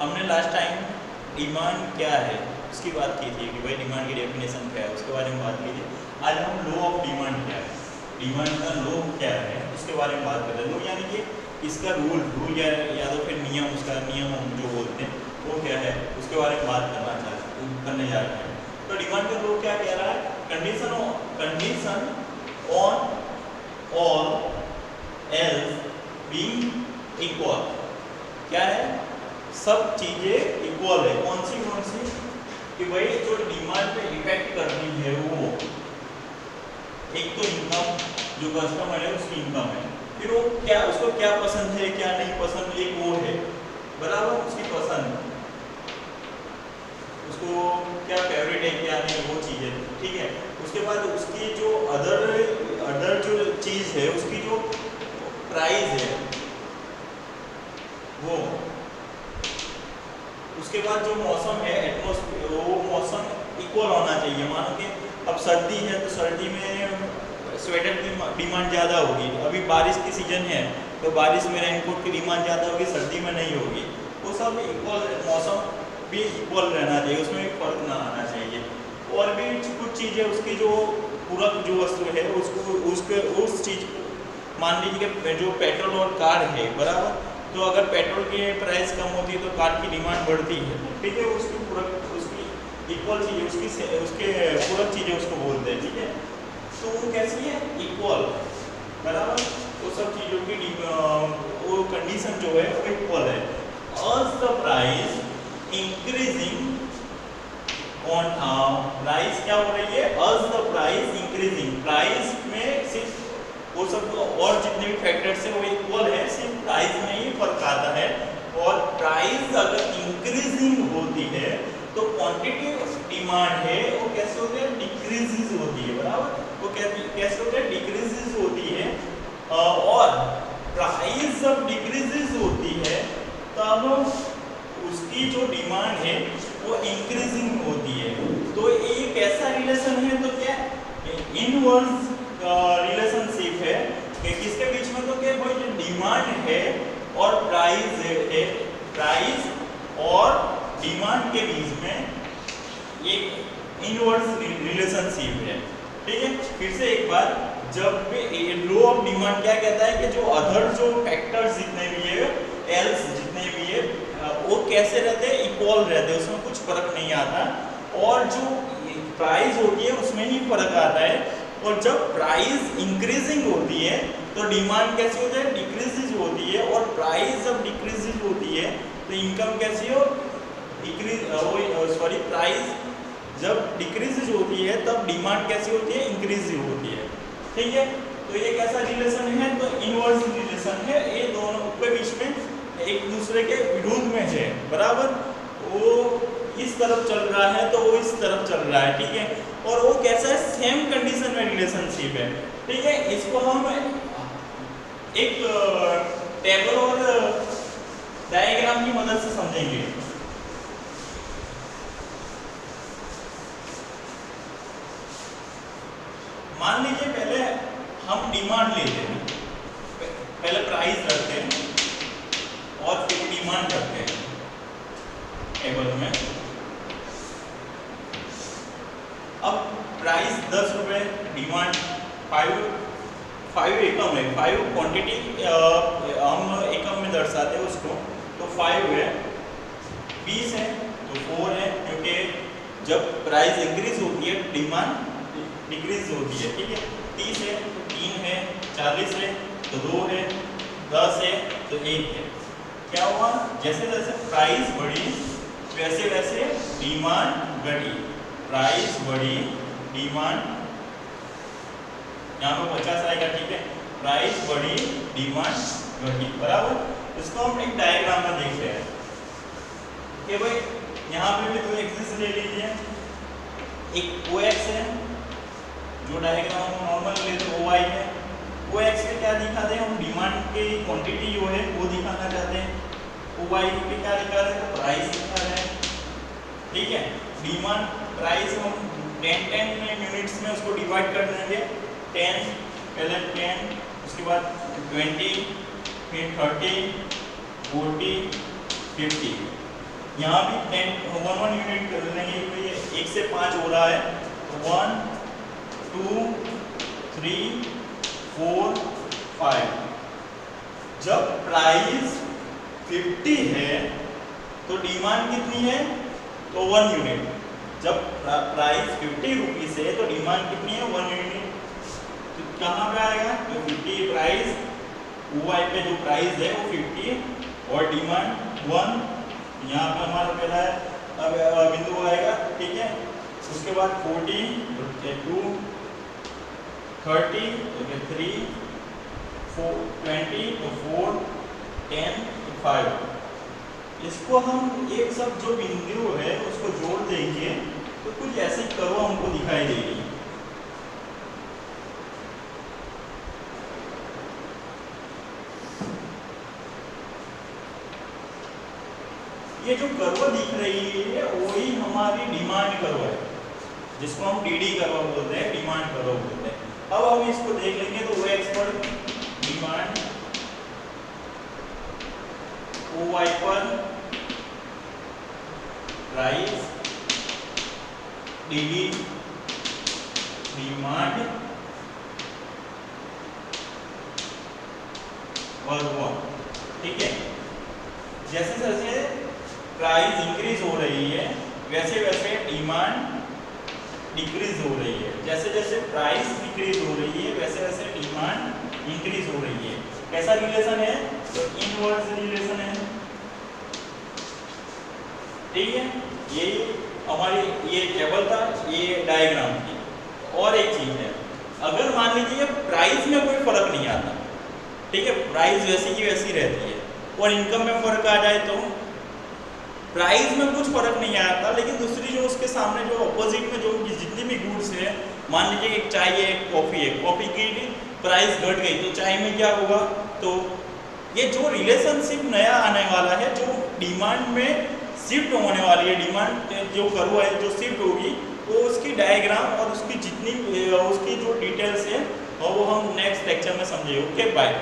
हमने last time demand क्या है उसकी बात की थी कि भाई डिमांड की डेफिनेशन क्या है, उसके बारे में बात की थी। आज हम लॉ ऑफ डिमांड क्या है, डिमांड का लॉ क्या है उसके बारे में बात कर रहे हैं। लॉ यानी कि इसका रूल या तो फिर नियम, उसका नियम हम जो बोलते हैं वो क्या है उसके बारे में बात करने जा रहे हैं। तो डिमांड का लॉ क्या कह रहा है, condition on all else being equal. क्या है, सब चीजें इक्वल है। कौन सी कि भाई जो डिमांड पे इफेक्ट करनी है वो एक तो इनकम, जो कस्टमर है उसकी इनकम है, फिर वो क्या, उसको क्या पसंद है क्या नहीं पसंद, एक वो है बराबर, उसकी पसंद, उसको क्या फेवरेट है क्या नहीं वो चीज है, ठीक है। उसके बाद उसकी जो अदर जो चीज है उसकी जो प्राइस है वो, उसके बाद जो मौसम है एटमॉस्फेयर, वो मौसम इक्वल होना चाहिए। मानो कि अब सर्दी है तो सर्दी में स्वेटर की डिमांड ज़्यादा होगी, अभी बारिश की सीजन है तो बारिश में रेनकोट की डिमांड ज़्यादा होगी, सर्दी में नहीं होगी। वो सब इक्वल, मौसम भी इक्वल रहना चाहिए, उसमें भी फर्क ना आना चाहिए। और भी कुछ चीज़ें उसकी जो पूरक जो वस्तु है उसको उस चीज़, मान लीजिए कि जो पेट्रोल और कार है बराबर, तो अगर पेट्रोल की प्राइस कम होती है तो कार की डिमांड बढ़ती है, ठीक है। उसकी पूरक, उसकी इक्वल चीज़ें, उसके पूरक चीज़ें उसको बोलते हैं, ठीक है। तो वो कैसी है, इक्वल बराबर, वो सब चीज़ों की वो कंडीशन जो है वो इक्वल है। as the price increasing on price क्या हो रही है, as the price increasing, price में सिर्फ वो सब और जितने भी फैक्टर्स है वो इक्वल है, सिर्फ प्राइस में ही फर्क आता है। और प्राइस अगर इंक्रीजिंग होती है तो क्वांटिटी डिमांड है वो कैसे होती है, डिक्रीजेस होती है बराबर, वो कैसे होती है, डिक्रीजेस होती है। और प्राइस जब डिक्रीजेस होती है तब उसकी जो डिमांड है वो इंक्रीजिंग होती है। तो ये कैसा रिलेशन है, तो क्या इनवर्स रिलेशनशिप है कि किसके बीच में, तो क्या भाई जो डिमांड है और प्राइस है, प्राइस और डिमांड के बीच में एक इनवर्स रिलेशनशिप है, ठीक है। फिर से एक बार, जब लॉ ऑफ डिमांड क्या कहता है कि जो अदर जो फैक्टर्स जितने भी है, एल्स जितने भी है, वो कैसे रहते हैं, इक्वल रहते हैं, उसमें कुछ फर्क नहीं आता। और जो प्राइस होती है उसमें ही फर्क आता है। और जब प्राइस इंक्रीजिंग होती है तो डिमांड कैसी होती है, डिक्रीजेज होती है। और प्राइस जब डिक्रीजेज होती है तो इनकम कैसी हो, प्राइस जब डिक्रीजेज होती है तब डिमांड कैसी होती है, इंक्रीज होती है, ठीक है। तो ये कैसा रिलेशन है, तो इनवर्स रिलेशन है, ये दोनों के बीच में एक दूसरे के विरोध में है बराबर। वो इस तरफ चल रहा है तो वो इस तरफ चल रहा है, ठीक है। और वो कैसा है, सेम कंडीशन में रिलेशनशिप है, ठीक है। इसको हम एक टेबल और डायग्राम की मदद से समझेंगे। मान लीजिए पहले हम डिमांड लेते हैं, पहले प्राइस रखते हैं और फिर डिमांड करते हैं टेबल में। अब प्राइस 10 रुपये, डिमांड 5 एकम है, 5 क्वांटिटी हम एकम में दर्शाते हैं उसको, तो 5 है। 20 है तो 4 है, क्योंकि जब प्राइस इंक्रीज होती है डिमांड डिक्रीज होती है, ठीक है। 30 है तो 3 है, 40 है तो 2 है, 10 है तो 1 है। क्या हुआ, जैसे जैसे प्राइस बढ़ी वैसे वैसे डिमांड घटी, प्राइस बढ़ी, डिमांड यहाँ पे 50 आएगा, ठीक है। प्राइस बढ़ी, डिमांड घटी बराबर। इसको हम एक डायग्राम में देखते हैं कि भाई यहाँ पे भी 2 एक्सिस ले लीजिए, एक ओ एक्स है, जो डायग्राम हम नॉर्मल लेते हैं ओ वाई है। ओ एक्स पे क्या दिखाते हैं हम, डिमांड की क्वांटिटी जो है वो दिखाना चाहते हैं। ओ वाई पे क्या दिखा रहे हैं, प्राइस दिखा रहे हैं, ठीक है। डिमांड प्राइस हम 10 यूनिट्स में उसको डिवाइड कर देंगे, 10 पहले 10, उसके बाद 20, फिर 30, 40, 50, यहाँ भी 1 यूनिट कर लेंगे, तो ये 1 से 5 हो रहा है, 1 2 3 4 5। जब प्राइस 50 है तो डिमांड कितनी है, तो 1 यूनिट। जब प्राइस 50 रुपीस है तो डिमांड कितनी है, 1 यूनिट। तो कहाँ पे आएगा, तो 50 प्राइस OI पे जो प्राइस है वो 50 और डिमांड 1, यहाँ पे हमारा पहला अब बिंदु आएगा, ठीक है। उसके बाद 40 तो 2 30 तो 3 4 20 तो 4 10 तो 5। इसको हम एक सब जो बिंदु है उसको जोड़ देंगे तो कुछ ऐसे कर्व हमको दिखाई देगी। ये जो कर्व दिख रही है वही हमारी डिमांड कर्व है, जिसको हम DD कर्व बोलते हैं, डिमांड कर्व बोलते हैं। अब हम इसको देख लेंगे तो OX पर डिमांड, OY पर प्राइस, DD डिमांड और 1, ठीक है। जैसे जैसे प्राइस इंक्रीज हो रही है वैसे वैसे डिमांड डिक्रीज हो रही है, जैसे जैसे प्राइस डिक्रीज हो रही है वैसे वैसे डिमांड इंक्रीज हो रही है। कैसा रिलेशन है, तो इनवर्स रिलेशन है, ठीक है। ये हमारी ये टेबल था, ये डायग्राम थी। और एक चीज है, अगर मान लीजिए प्राइस में कोई फर्क नहीं आता, ठीक है, प्राइस वैसी की वैसी रहती है और इनकम में फर्क आ जाए तो प्राइस में कुछ फर्क नहीं आता, लेकिन दूसरी जो उसके सामने जो अपोजिट में जो जितनी भी गुड्स है, मान लीजिए एक चाय है, एक कॉफ़ी है, कॉफ़ी की प्राइस घट गई तो चाय में क्या होगा, तो ये जो रिलेशनशिप नया आने वाला है, जो डिमांड में शिफ्ट होने वाली है, डिमांड जो कर्व है जो शिफ्ट होगी, वो उसकी डायग्राम और उसकी जितनी उसकी जो डिटेल्स है और वो हम नेक्स्ट लेक्चर में समझेंगे। Okay bye.